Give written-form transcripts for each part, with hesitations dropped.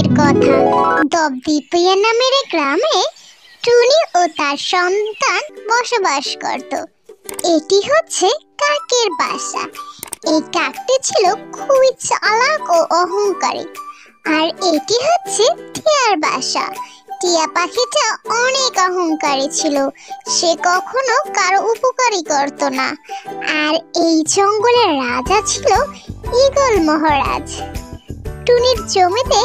দিনের কথা। দবদীপিয়া নামের এক গ্রামে টুনি ও তার সন্তান বসবাস করত। এটি হচ্ছে কাকের বাসা। এই কাকটি ছিল খুবই চালাক ও অহংকারী। আর এটি হচ্ছে টিয়ার বাসা। টিয়া পাখিটা অনেক অহংকারী ছিল। সে কখনো কারো উপকারী করত না। আর এই জঙ্গলের রাজা ছিল ঈগল মহারাজ। টুনির জমিতে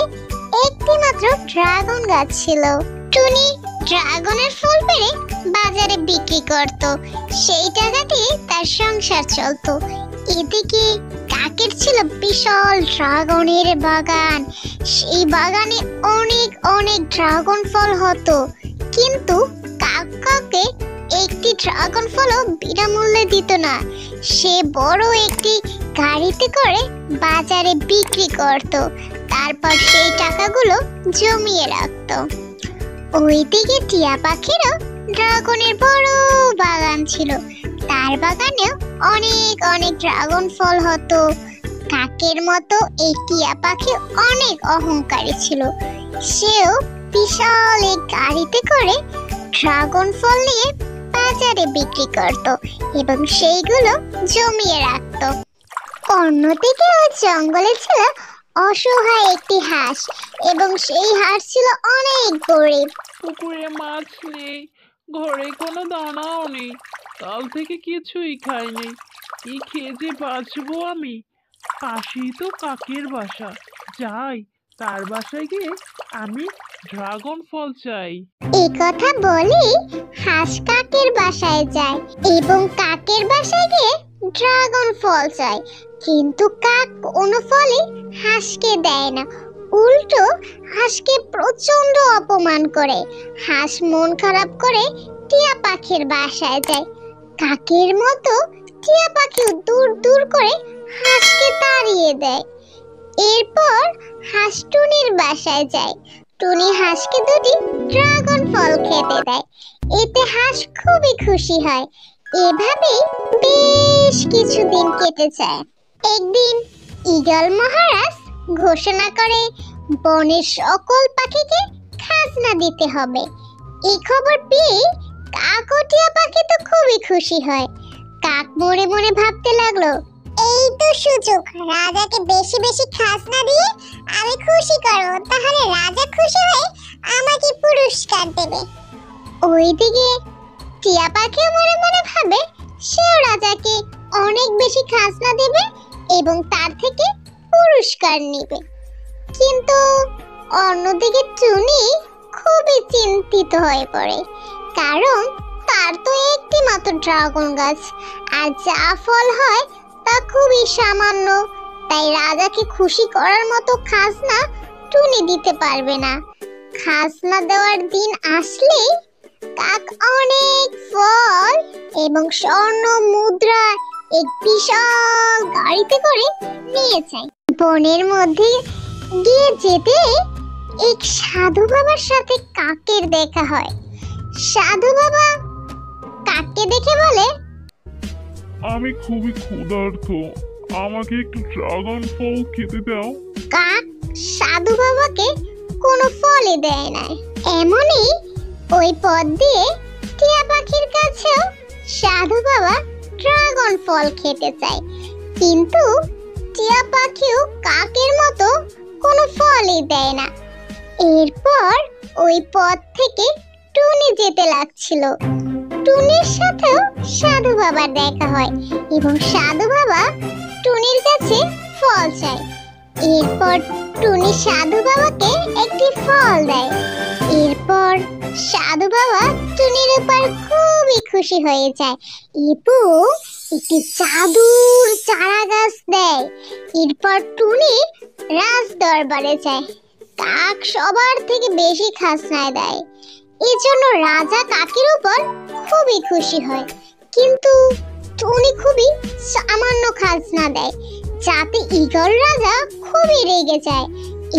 একটি মাত্র ড্রাগন গাছ ছিল। টুনি ড্রাগনের ফল পেড়ে বাজারে বিক্রি করত। সেই টাকা দিয়ে তার সংসার চলতো। এদিকে কাকের ছিল বিশাল ড্রাগনের বাগান। সেই বাগানে অনেক অনেক ড্রাগন ফল হতো, কিন্তু কাককে একটি ড্রাগন ফলও বিনামূল্যে দিত না। সে বড় একটি গাড়িতে করে বাজারে বিক্রি করত। তারপর সেই টাকাগুলো জমিয়ে রাখত। ওইদিকে টিয়া পাখিরও ড্রাগনের বড় বাগান ছিল। তার বাগানেও অনেক অনেক ড্রাগন ফল হতো। কাকের মতো এই টিয়া পাখি অনেক অহংকারী ছিল। সেও বিশাল এক গাড়িতে করে ড্রাগন ফল নিয়ে বাজারে বিক্রি করত এবং সেইগুলো জমিয়ে রাখত। অন্যদিকে ওই জঙ্গলে ছিল অসহায় একটি হাঁস, এবং সেই হাঁস ছিল অনেক গরিব। পুকুরে মাছ নেই, ঘরে কোনো দানাও নেই, কাল থেকে কিছুই খাইনি। কি খেয়ে যে বাঁচবো আমি? পাশেই তো কাকের বাসা, যাই তার বাসায় গিয়ে আমি ড্রাগন ফল চাই। এই কথা বলি হাঁস কাকের বাসায় যায় এবং কাকের বাসায় গিয়ে ড্রাগন ফল চায়। কিন্তু কাক কোনো ফলই হাঁসকে দেয় না, উল্টো হাঁসকে প্রচন্ড অপমান করে। হাঁস মন খারাপ করে টিয়া পাখির বাসায় যায়। কাকের মতো টিয়া পাখিও দূর দূর করে হাঁসকে তাড়িয়ে দেয়। এরপর হাঁস টুনির বাসায় যায়। টুনি হাঁসকে দুটি ড্রাগন ফল খেতে দেয়। এতে হাঁস খুবই খুশি হয়। এভাবেই বেশ কিছুদিন কেটে যায়। একদিন ঈগল মহারাজ ঘোষণা করে বনের সকল পাখিকে খাজনা দিতে হবে। এই খবর পেয়ে কাক ও টিয়া পাখি তো খুবই খুশি হয়। কাক মনে মনে ভাবতে লাগলো, এই তো সুযোগ, রাজাকে বেশি বেশি খাজনা দিয়ে আমি খুশি করব, তাহলে রাজা খুশি হয়ে আমাকে পুরস্কার দেবে। ওইদিকে টিয়া পাখিও মনে মনে ভাবে সেও রাজাকে অনেক বেশি খাজনা দেবে এবং তার থেকে পুরস্কার নেবে। কিন্তু অন্যদিকে টুনি খুবই চিন্তিত হয়ে পড়ে, কারণ তার তো একটি মাত্র ড্রাগন গাছ, আর যা ফল হয় তা খুবই সামান্য। তাই রাজাকে খুশি করার মতো খাজনা টুনি দিতে পারবে না। খাজনা দেওয়ার দিন আসলেই কাক অনেক ফল এবং স্বর্ণ মুদ্রা এক বিশাল গাড়িতে করে নিয়ে যায়। বনের মধ্যে গিয়ে যেতে এক সাধু বাবার সাথে কাকের দেখা হয়। সাধু বাবা কাককে দেখে বলে, আমি খুবই ক্ষুধার্ত, আমাকে একটু ড্রাগন ফল খেতে দাও। কাক সাধু বাবাকে কোনো ফলই দেয় না। এমনই ওই পথ দিয়ে টিয়া পাখির কাছেও সাধু বাবা ড্রাগন ফল খেতে চায়, কিন্তু টিয়া পাখিও কাকের মতো কোনো ফলই দেয় না। এরপর ওই পথ থেকে টুনি যেতে লাগছিল। টুনির সাথেও সাধু বাবার দেখা হয় এবং সাধু বাবা টুনির কাছে ফল চায়। এরপর টুনি সাধু বাবাকে একটি ফল দেয়। এরপর সাধু বাবা টুনির উপর খুবই খুশি হয়ে যায় এবং একটি জাদুর চারা গাছ দেয়। এরপর টুনি রাজ দরবারে যায়। কাক সবার থেকে বেশি খাজনা দেয়, এজন্য রাজা কাকের উপর খুবই খুশি হয়। কিন্তু টুনি খুবই সামান্য খাজনা দেয়, যাতে ঈগল রাজা খুবই রেগে যায়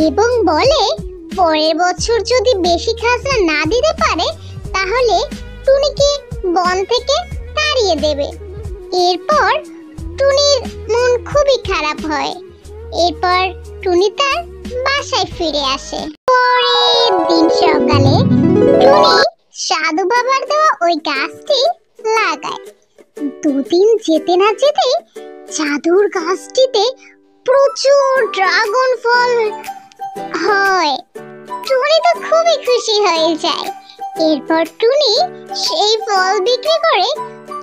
এবং বলে পরের বছর যদি বেশি খাজনা না দিতে পারে তাহলে টুনিকে বন থেকে তাড়িয়ে দেবে। এরপর টুনির মন খুবই খারাপ হয়। এরপর টুনি তার বাসায় ফিরে আসে। পরের দিন সকালে টুনি সাধু বাবার দেওয়া ওই গাছটি লাগায়। দুদিন যেতে না যেতেই জাদুর গাছটিতে প্রচুর ড্রাগন ফল হয়। টুনি তো খুবই খুশি হয়ে যায়। এরপর টুনি সেই ফল বিক্রি করে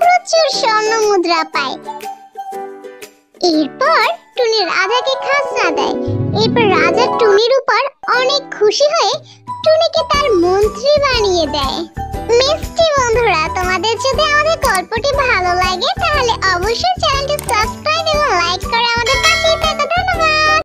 প্রচুর স্বর্ণ মুদ্রা পায়। এরপর টুনি রাজাকে খাজনা দেয়। এরপর রাজা টুনির উপর অনেক খুশি হয়ে টুনিকে তার মন্ত্রী বানিয়ে দেয়। মিষ্টি বন্ধুরা, তোমাদের যদি আমাদের গল্পটি ভালো লাগে তাহলে অবশ্যই চ্যানেলটি সাবস্ক্রাইব এবং লাইক করে আমাদের পাশেই থাকো। ধন্যবাদ।